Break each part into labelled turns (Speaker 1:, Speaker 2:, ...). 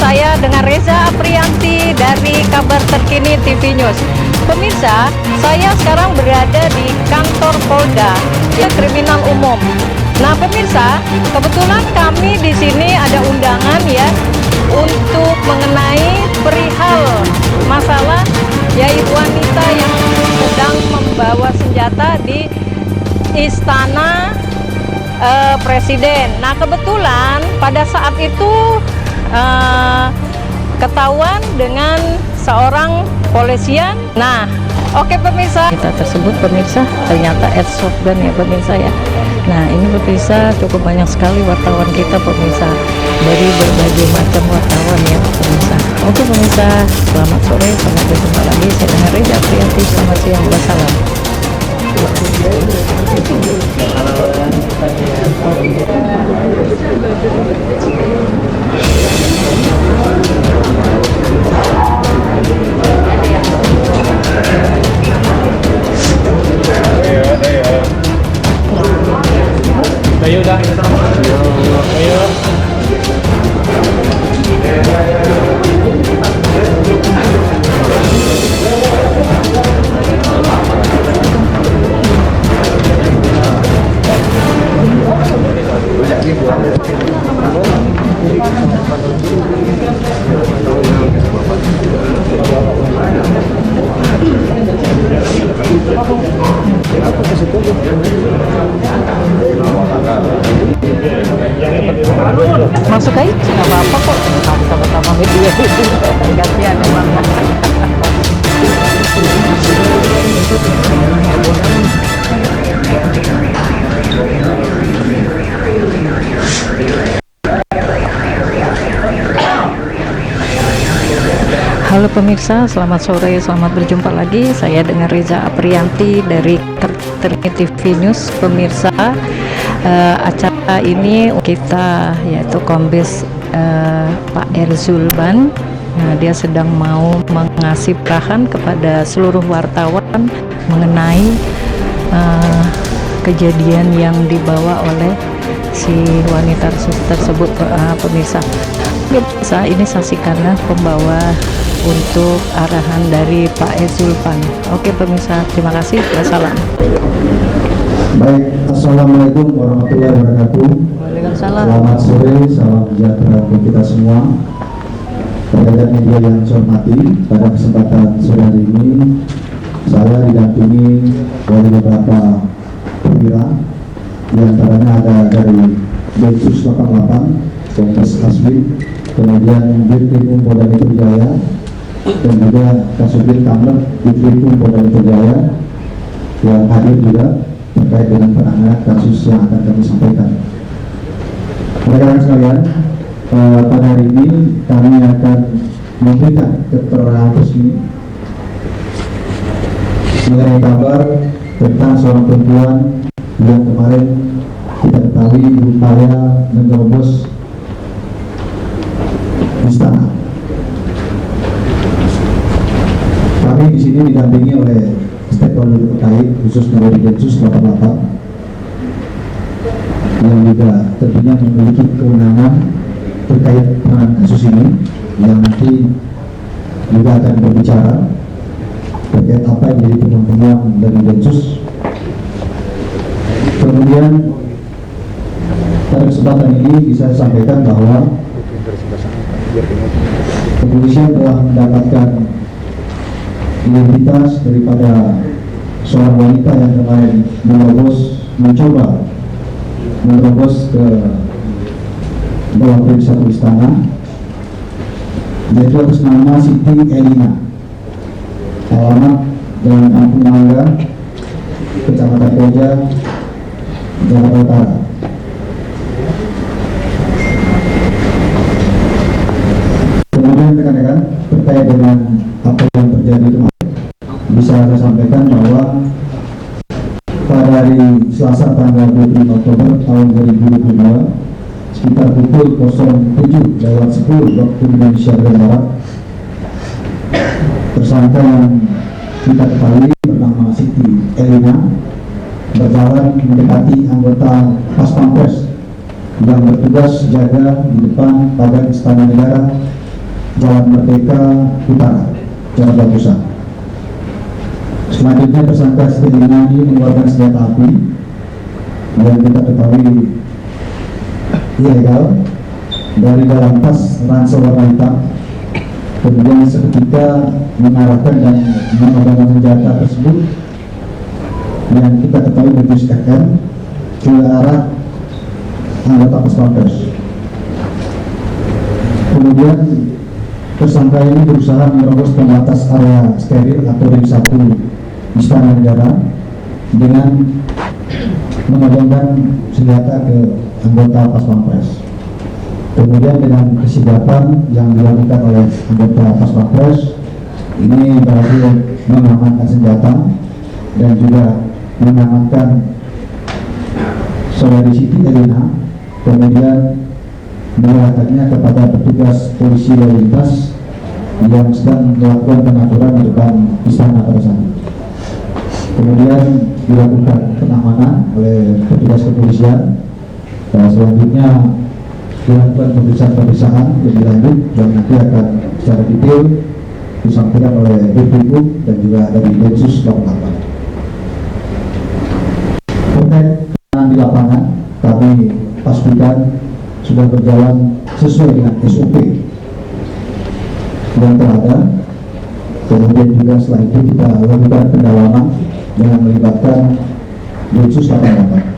Speaker 1: saya dengan Reza Aprianti dari Kabar Terkini TV News. Pemirsa, saya sekarang berada di kantor Polda, ya, Kriminal Umum. Nah, pemirsa, kebetulan kami di sini ada undangan ya untuk mengenai perihal masalah yaitu wanita yang sedang membawa senjata di Istana Presiden. Nah, kebetulan pada saat itu ketahuan dengan seorang polisian. Nah, oke pemirsa, kita tersebut pemirsa ternyata airsoft gun ya pemirsa ya. Nah, ini pemirsa cukup banyak sekali wartawan kita pemirsa, dari berbagai macam wartawan ya pemirsa. Oke pemirsa, selamat sore, sampai berjumpa lagi. Saya dengan Reza Aprianti, selamat siang, wassalam.
Speaker 2: Ayo dah. Ayo.
Speaker 1: Masuk aja, nggak apa-apa kok. Sama-sama media gantian emang. Halo pemirsa, selamat sore, selamat berjumpa lagi. Saya dengan Reza Aprianti dari Terkini TV News. Pemirsa, acara ini kita yaitu Kombes Pak Erzulban. Nah, dia sedang mau mengasih perahan kepada seluruh wartawan mengenai kejadian yang dibawa oleh si wanita tersebut. Pemirsa, ini saksikanlah pembawa untuk arahan dari Pak Erzulban. Oke pemirsa, terima kasih. Wassalam.
Speaker 3: Baik, assalamualaikum warahmatullahi wabarakatuh.
Speaker 1: Waalaikumsalam.
Speaker 3: Selamat sore, salam sejahtera untuk kita semua. Rekan media yang saya hormati, pada kesempatan sore hari ini saya didampingi oleh beberapa perwira, di antaranya ada dari Densus 88 Kombes Hasbi, kemudian Dirkrim Polda Metro Jaya, dan juga Kasubdit Kamler Dirkrim Polda Metro Jaya yang hadir juga terkait dengan penanganan kasus yang akan kami sampaikan. Rekan-rekan sekalian, pada hari ini kami akan memberikan keterangan resmi mengenai kabar tentang seorang perempuan yang kemarin kita ketahui berupaya menerobos istana. Kami di sini didampingi oleh stakeholder terkait, khususnya dari Densus 88 yang juga tentunya memiliki kewenangan terkait dengan kasus ini, yang nanti juga akan berbicara terkait apa yang menjadi temuan-temuan dari Densus. Kemudian pada kesempatan ini bisa saya sampaikan bahwa kepolisian telah mendapatkan identitas daripada seorang wanita yang kemarin mencoba menerobos ke dalam satu istana, yaitu atas nama Siti Elina, alamat Jalan Kampung Mangga, Kecamatan Koja, Jakarta Utara. Kemudian rekan-rekan, terkait dengan apa yang terjadi kemarin, bisa saya sampaikan bahwa pada hari Selasa tanggal 25 Oktober tahun 2022 sekitar pukul 07:10 waktu Indonesia Barat, tersangka yang kita ketahui bernama Siti Elina berjalan mendekati anggota Pas Pampres yang bertugas jaga di depan pagar Istana Negara Jalan Merdeka Utara, Jalan Bagusan. Selanjutnya tersangka setelah ini mengeluarkan senjata api yang kita ketahui ilegal dari dalam tas ransel warna hitam, kemudian seketika mengarahkan dan memegang senjata tersebut yang kita ketahui berdus FM ke arah anggota Pas Pampres. Kemudian tersangka ini berusaha menerobos pembatas area steril atau ring 1 Istana Negara dengan menodongkan senjata ke anggota Pas Pampres. Kemudian dengan kesigapan yang dilakukan oleh anggota Pas Pampres ini berhasil mengamankan senjata dan juga mengamankan saudari Siti Elina, kemudian menyerahkannya kepada petugas polisi lalu lintas yang sedang melakukan pengaturan di depan istana pada saat itu. Kemudian dilakukan pengamanan oleh petugas kepolisian dan selanjutnya dilakukan pemeriksaan lebih lanjut yang nanti akan secara detail disampaikan oleh Dirkrimum dan juga dari Densus 88. Terkait penanganan di lapangan, kami pastikan sudah berjalan sesuai dengan SOP yang telah ada. Kemudian juga setelah itu kita lakukan pendalaman dengan melibatkan Densus 88.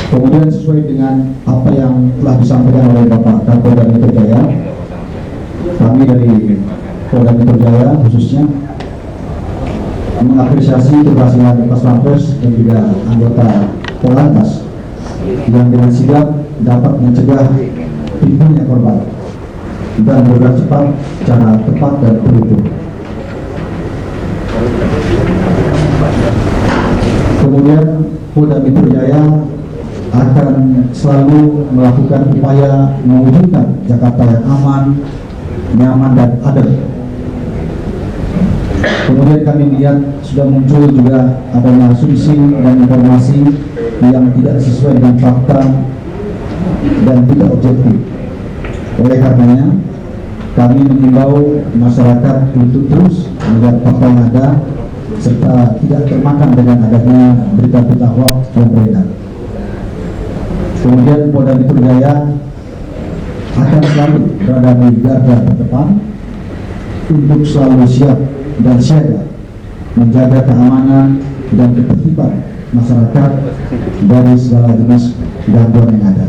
Speaker 3: Kemudian sesuai dengan apa yang telah disampaikan oleh Bapak Kapolda Metro Jaya, kami dari Polda Metro Jaya khususnya mengapresiasi keberhasilan Pas Pampres dan juga anggota Polantas yang dengan sigap dapat mencegah timbulnya korban dan bergerak cepat, secara tepat dan terukur. Kemudian Polda Metro Jaya akan selalu melakukan upaya mewujudkan Jakarta yang aman, nyaman dan adil. Kemudian kami lihat sudah muncul juga adanya asumsi dan informasi yang tidak sesuai dengan fakta dan tidak objektif. Oleh karenanya, kami mengimbau masyarakat untuk terus melihat fakta yang ada serta tidak termakan dengan adanya berita-berita hoax yang beredar. Kemudian Polda Metro Jaya akan selalu berada di garda terdepan untuk selalu siap dan siaga menjaga keamanan dan ketertiban masyarakat dari segala jenis gangguan yang ada.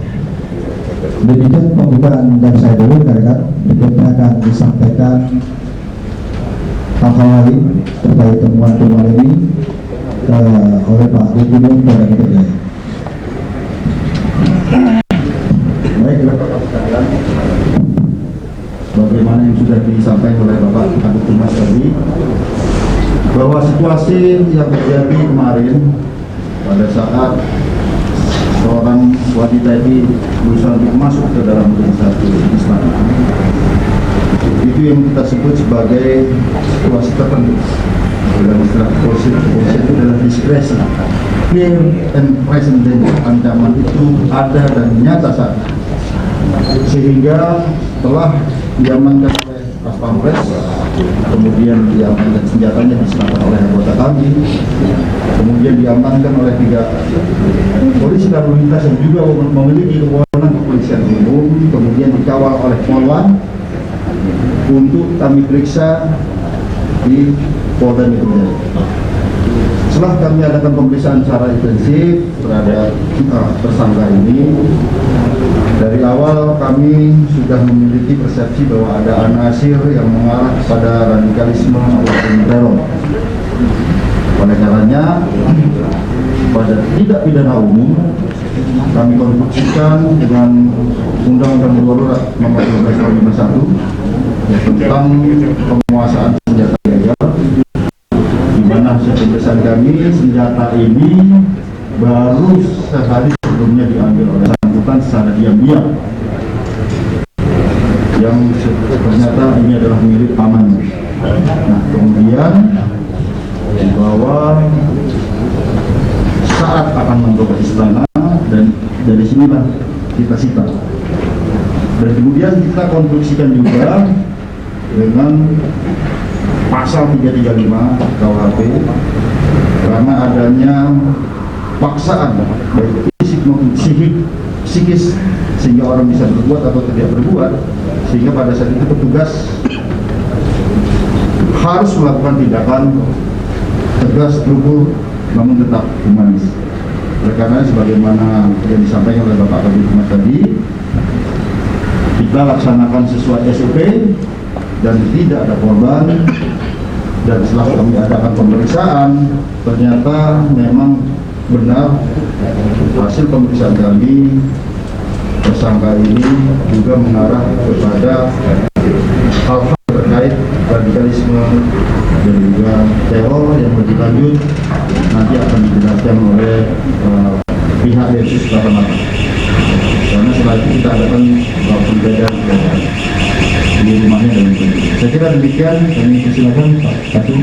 Speaker 3: Demikian pembukaan dari saya dulu, rekan. Berikutnya akan disampaikan hal-hal lain terkait temuan-temuan ini oleh Pak Dirkrimum Polda Metro Jaya. Baik, Bapak sekalian, bagaimana yang sudah disampaikan oleh Bapak Kabid Humas tadi, bahwa situasi yang terjadi kemarin pada saat seorang wanita ini berusaha untuk masuk ke dalam satu istana, itu yang kita sebut sebagai situasi tertentu. Dalam istilah polisi itu adalah diskresi, clear and present danger. Ancaman itu ada dan nyata saat, sehingga telah diamankan oleh Pas Pampres, kemudian diamankan senjatanya diserahkan oleh anggota kami, kemudian diamankan oleh 3 polisi lalu lintas yang juga memiliki kewenangan kepolisian umum, kemudian dikawal oleh Polwan untuk kami periksa di Polda Metro Jaya. Setelah kami adakan pemeriksaan secara intensif terhadap tersangka ini, dari awal kami sudah memiliki persepsi bahwa ada anasir yang mengarah kepada radikalisme ataupun teror. Oleh karenanya, pada tidak pidana umum, kami konstruksikan dengan Undang-Undang Darurat Nomor 12 Tahun 2021 tentang penguasaan senjata ilegal, di mana pemeriksaan kami senjata ini baru sehari sebelumnya diambil oleh bersangkutan secara diam-diam, yang ternyata ini adalah milik pamannya. Nah, kemudian dibawa saat akan membawa ke istana, dan dari sinilah kita sita Dan kemudian kita konstruksikan juga dengan pasal 335 KUHP karena adanya paksaan baik fisik maupun psikis sehingga orang bisa berbuat atau tidak berbuat, sehingga pada saat itu petugas harus melakukan tindakan tegas, terukur, namun tetap humanis. Oleh karena sebagaimana yang disampaikan oleh Bapak Kabid Humas tadi, kita laksanakan sesuai SOP dan tidak ada korban. Dan setelah kami adakan pemeriksaan, ternyata memang benar hasil pemeriksaan kami, tersangka ini juga mengarah kepada hal-hal terkait radikalisme dan juga teror yang lebih lanjut nanti akan dijelaskan oleh pihak Densus 88. Karena setelah itu kita adakan penggeledahan di rumahnya dan sebagainya. Saya kira demikian, kami persilakan Pak Ketum.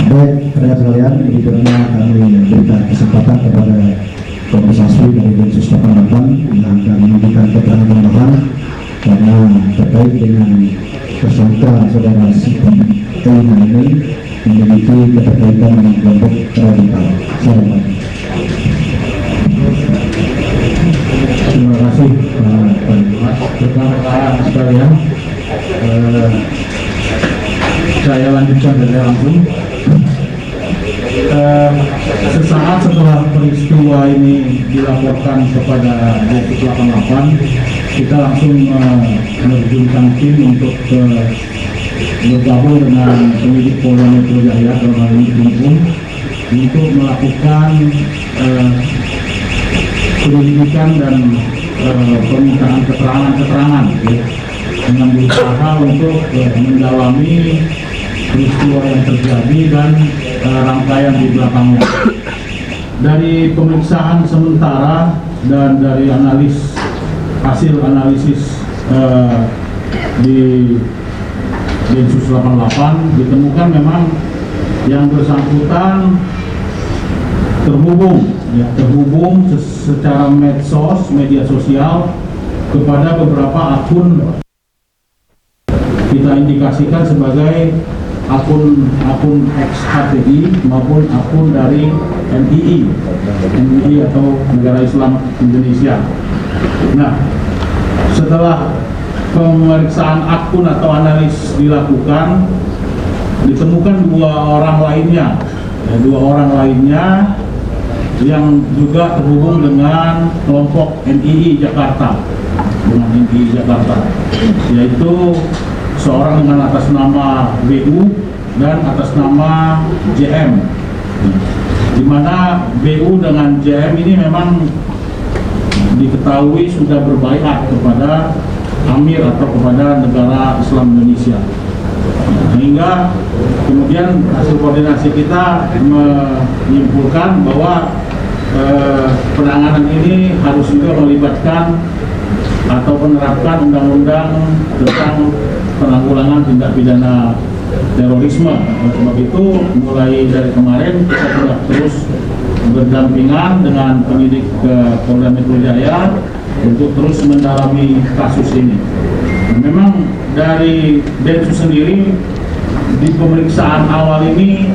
Speaker 4: Baik, rekan sekalian, berikutnya kami berikan kesempatan kepada Komisi Asli dari Densus 88 yang akan memberikan keterangan tambahan karena terkait dengan tersangka saudara Siti Elina ini memiliki keterkaitan dengan kelompok radikal. Selamat. Terima kasih rekan-rekan sekalian. Saya lanjutkan dari langsung. Sesaat setelah peristiwa ini dilaporkan kepada Densus 88, kita langsung menerjunkan tim untuk bergabung dengan penyidik Polda Metro Jaya dalam hal ini Timum untuk melakukan penyelidikan dan permintaan keterangan dengan berusaha untuk mendalami peristiwa yang terjadi dan rangkaian di belakangnya. Dari pemeriksaan sementara dan dari hasil analisis di Densus 88 ditemukan memang yang bersangkutan terhubung secara medsos, media sosial kepada beberapa akun kita indikasikan sebagai akun ex-HTI maupun akun dari NII atau Negara Islam Indonesia. Nah, setelah pemeriksaan akun atau analis dilakukan, ditemukan dua orang lainnya yang juga terhubung dengan kelompok NII Jakarta, yaitu seorang dengan atas nama BU dan atas nama JM, di mana BU dengan JM ini memang diketahui sudah berbaiat kepada Amir atau kepada Negara Islam Indonesia, sehingga kemudian hasil koordinasi kita menyimpulkan bahwa penanganan ini harus juga melibatkan atau menerapkan undang-undang tentang penanggulangan tindak pidana terorisme. Sebab itu mulai dari kemarin kita sudah terus berdampingan dengan penyidik Polda Metro Jaya untuk terus mendalami kasus ini. Memang dari Densus sendiri di pemeriksaan awal ini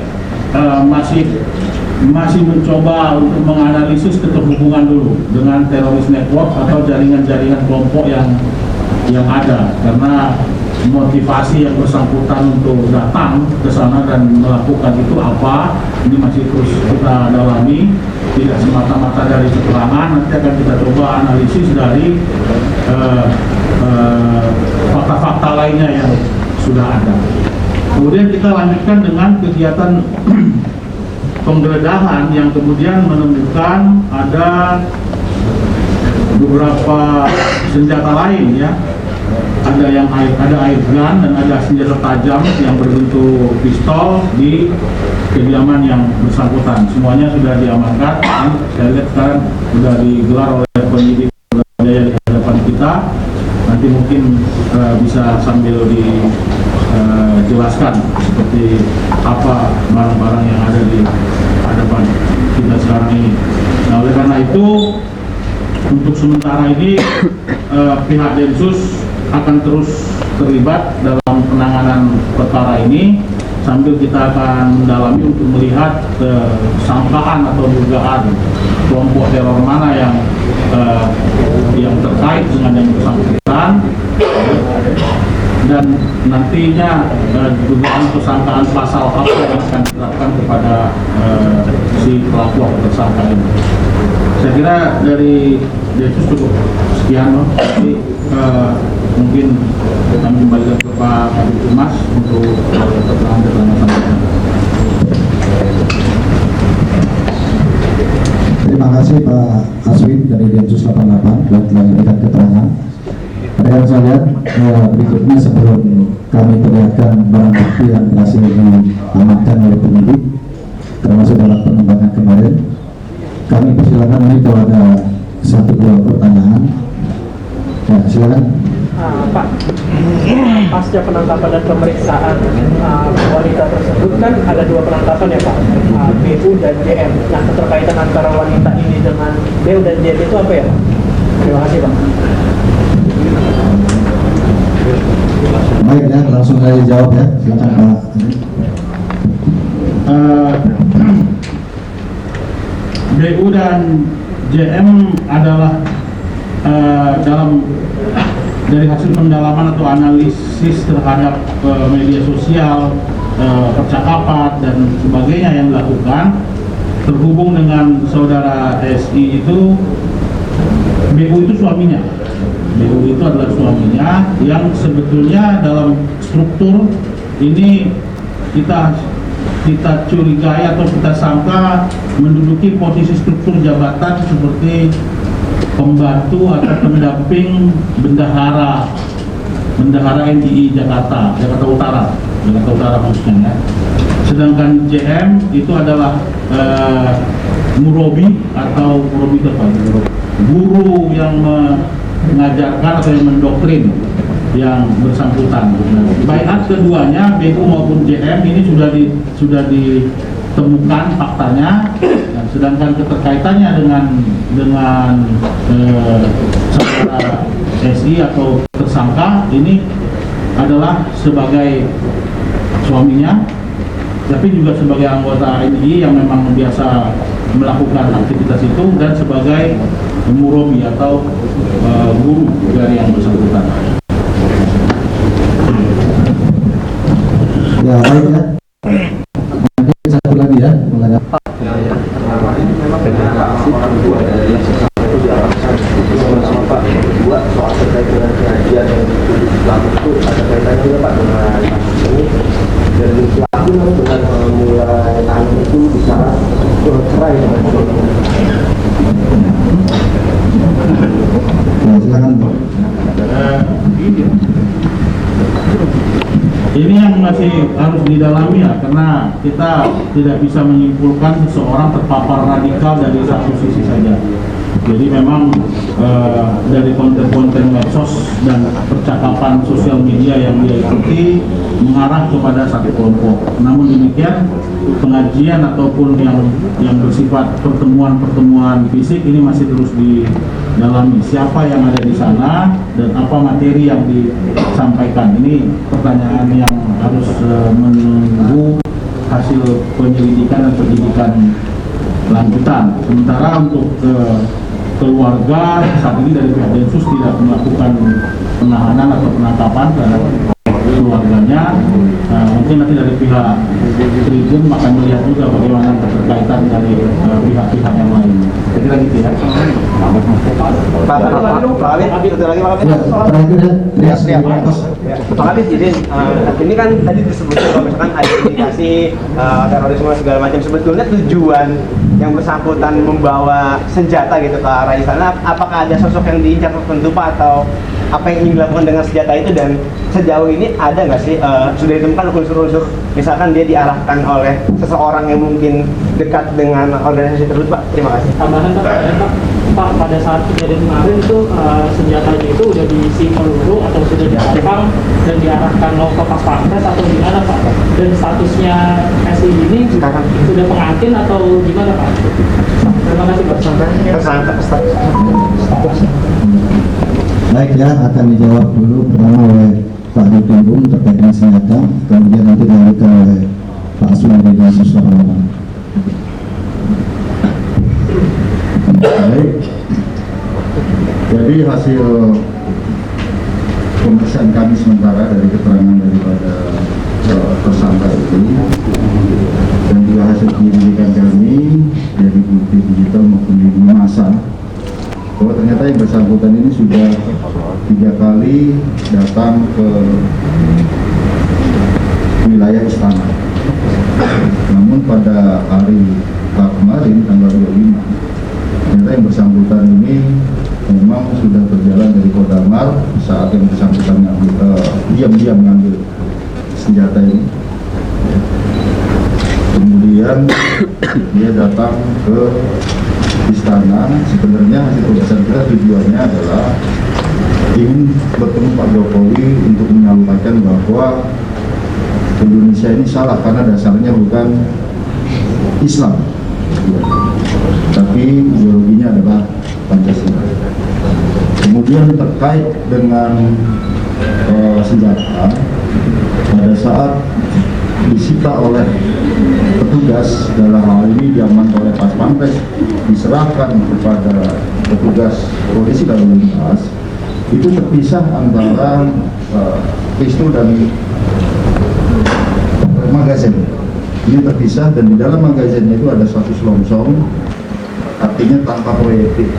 Speaker 4: masih mencoba untuk menganalisis keterhubungan dulu dengan teroris network atau jaringan-jaringan kelompok yang ada, karena motivasi yang bersangkutan untuk datang ke sana dan melakukan itu apa, ini masih terus kita dalami, tidak semata-mata dari keterangan, nanti akan kita coba analisis dari fakta-fakta lainnya yang sudah ada. Kemudian kita lanjutkan dengan kegiatan penggeledahan yang kemudian menemukan ada beberapa senjata lain, ya. Ada air gun dan ada senjata tajam yang berbentuk pistol di kediaman yang bersangkutan. Semuanya sudah diamankan. Saya lihat sekarang sudah digelar oleh penyidik Jaya di hadapan kita. Nanti mungkin bisa sambil dijelaskan seperti apa barang-barang yang ada di hadapan kita sekarang ini. Nah, oleh karena itu untuk sementara ini pihak Densus akan terus terlibat dalam penanganan perkara ini sambil kita akan mendalami untuk melihat sangkaan atau dugaan kelompok teror mana yang terkait dengan yang bersangkutan, dan nantinya dugaan persangkaan pasal apa yang akan diterapkan kepada si pelaku atau tersangka ini. Saya kira dari Densus cukup sekian, loh. Jadi mungkin kami kembalikan ke Pak Kabid Humas untuk keterangan selanjutnya.
Speaker 3: Terima kasih Pak Aswin dari Densus 88 telah memberikan keterangan. Rekan sekalian, berikutnya sebelum kami perlihatkan barang bukti yang berhasil diamankan oleh penyidik, termasuk dalam pengembangan kemarin, kami persilakan ini kalau ada satu dua pertanyaan. Ya, silakan.
Speaker 5: Pak, pasca penangkapan dan pemeriksaan wanita tersebut kan ada dua penangkapan ya Pak, BU dan JM. Nah, keterkaitan antara wanita ini dengan BU dan JM itu apa ya Pak? Terima kasih Pak.
Speaker 3: Baik ya, langsung saja jawab ya. Silakan Pak.
Speaker 4: BU dan JM adalah dari hasil pendalaman atau analisis terhadap media sosial, percakapan dan sebagainya yang dilakukan terhubung dengan saudara SI itu, BU itu suaminya. BU itu adalah suaminya yang sebetulnya dalam struktur ini kita curigai atau kita sangka menduduki posisi struktur jabatan seperti pembantu atau pendamping bendahara NDI Jakarta Utara khususnya ya. Sedangkan JM itu adalah murabi atau guru yang mengajarkan atau yang mendoktrin yang bersangkutan. Baik keduanya BU maupun JM ini sudah ditemukan faktanya, dan sedangkan keterkaitannya dengan saudara SI atau tersangka ini adalah sebagai suaminya, tapi juga sebagai anggota NI yang memang biasa melakukan aktivitas itu, dan sebagai murabi atau guru dari yang bersangkutan.
Speaker 3: Ya, baik ya. Mungkin satu lagi ya.
Speaker 6: Soal terkait dengan kejadian yang pelaku itu ada kaitannya juga Pak dengan ini, dan pelaku dengan mulai anak itu bisa cerai dengan
Speaker 3: Ya, silakan Pak.
Speaker 4: Ini yang masih harus didalami ya, karena kita tidak bisa menyimpulkan seseorang terpapar radikal dari satu sisi saja. Jadi memang dari konten-konten medsos dan percakapan sosial media yang dia ikuti mengarah kepada satu kelompok. Namun demikian, pengajian ataupun yang bersifat pertemuan fisik ini masih terus didalami. Siapa yang ada di sana dan apa materi yang disampaikan, ini pertanyaan yang harus menunggu hasil penyelidikan dan penyidikan lanjutan. Sementara untuk keluarga saat ini dari pihak Densus tidak melakukan penahanan atau penangkapan terhadap keluarganya. Mungkin nanti dari pihak Tribun akan melihat juga bagaimana keterkaitan dari pihak-pihak yang lain. Jadi lagi gitu ya.
Speaker 6: Pak Kabid, izin, ini kan tadi disebutkan kalau misalkan ada indikasi terorisme segala macam, sebetulnya tujuan yang bersangkutan membawa senjata gitu ke arah istana, apakah ada sosok yang diincar tertentu Pak, atau apa yang ingin dilakukan dengan senjata itu, dan sejauh ini ada nggak sih sudah ditemukan unsur-unsur misalkan dia diarahkan oleh seseorang yang mungkin dekat dengan organisasi tersebut Pak? Terima kasih.
Speaker 5: Tambahan Pak, pada saat kejadian kemarin itu senjatanya itu udah diisi peluru atau sudah dipasang dan diarahkan mau ke pas pampres atau gimana Pak? Dan statusnya SI ini
Speaker 6: Sekarang.
Speaker 5: sudah pengantin atau gimana Pak? Terima kasih Pak.
Speaker 6: Tersangka status.
Speaker 3: Baik ya, akan dijawab dulu pertama oleh Pak Dirkrimum terkait dengan senjata, kemudian nanti dilanjutkan oleh Pak Aswandi dan Suswara.
Speaker 7: Baik, jadi hasil pemeriksaan kami sementara dari keterangan daripada tersangka itu dan juga hasil penyelidikan kami dari bukti digital maupun di massa bahwa ternyata yang bersangkutan ini sudah 3 kali datang ke wilayah istana. Namun pada hari kemarin tanggal 25 ternyata yang bersangkutan ini memang sudah berjalan dari Kodamar saat yang bersangkutan diam-diam mengambil senjata ini. Kemudian dia datang ke istana. Sebenarnya hasil pemeriksaan kita tujuannya adalah ingin bertemu Pak Jokowi untuk menyampaikan bahwa Indonesia ini salah karena dasarnya bukan Islam, tapi ideologinya adalah Pancasila. Kemudian terkait dengan senjata, pada saat disita oleh petugas, dalam hal ini diamankan oleh Pas Pampres, diserahkan kepada petugas polisi lalu lintas, itu terpisah antara pistol dan magazin. Ini terpisah dan di dalam magazinnya itu ada satu selongsong, artinya tanpa proyektil.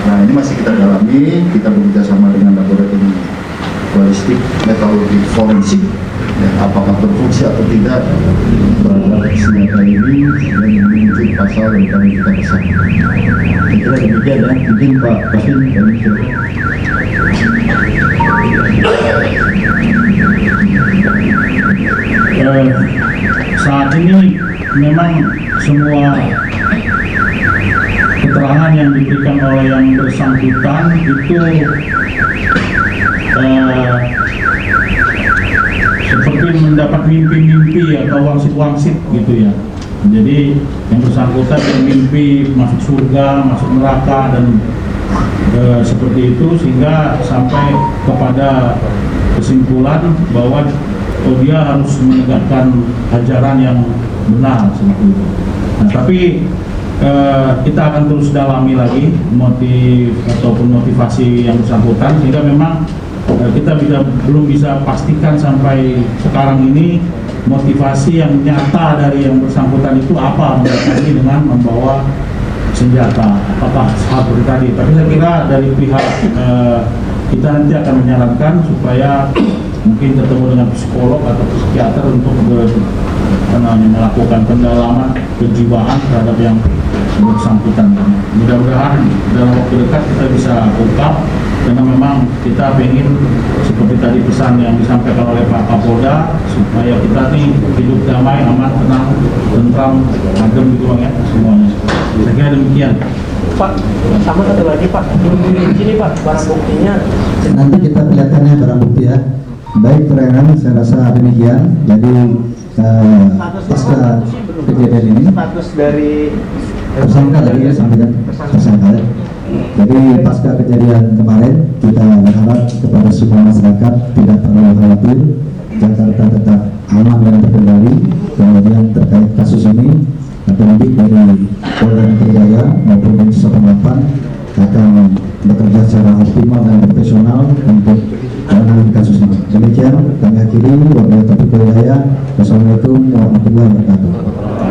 Speaker 7: Nah, ini masih kita dalami, kita bekerja sama dengan laboratorium balistik metalurgi forensik, ya, apakah berfungsi atau tidak terhadap senjata ini dan menuju pasal yang kami kita pesan. Saya kira demikian ya, mungkin Pak Kevin kami
Speaker 4: saat ini memang semua keterangan yang diberikan oleh yang bersangkutan itu seperti mendapat mimpi-mimpi atau wangsit-wangsit gitu ya. Jadi yang bersangkutan bermimpi masuk surga, masuk neraka dan seperti itu, sehingga sampai kepada kesimpulan bahwa dia harus menegakkan ajaran yang benar seperti itu. Nah, tapi kita akan terus dalami lagi motif ataupun motivasi yang bersangkutan, sehingga memang kita belum bisa pastikan sampai sekarang ini motivasi yang nyata dari yang bersangkutan itu apa berkaitan dengan membawa senjata, apakah seperti tadi. Tapi saya kira dari pihak kita nanti akan menyarankan supaya mungkin ketemu dengan psikolog atau psikiater untuk melakukan pendalaman kejiwaan terhadap yang bersangkutan. Mudah-mudahan dalam waktu dekat kita bisa ungkap, karena memang kita ingin seperti tadi pesan yang disampaikan oleh Pak Kapolda, supaya kita nih hidup damai, aman, tenang, tentram, adem gitu Bang ya, semuanya. Saya kira demikian.
Speaker 5: Pak, sama satu lagi Pak, di sini Pak, barang buktinya.
Speaker 3: Nanti kita perlihatkannya barang bukti ya. Baik, terangan saya rasa demikian. Jadi pasca kejadian ini
Speaker 6: Status dari
Speaker 3: tersangka tadi ya, sampaikan tersangka ya. Jadi pasca kejadian kemarin kita berharap kepada semua masyarakat tidak perlu khawatir, Jakarta tetap aman dan terkendali. Kemudian terkait kasus ini, penyidik dari Polda Metro Jaya maupun Densus 88 akan bekerja secara optimal dan profesional untuk menangani kasus ini. Demikian kami akhiri. Wabillahi taufiq wal hidayah. Wassalamualaikum warahmatullahi wabarakatuh.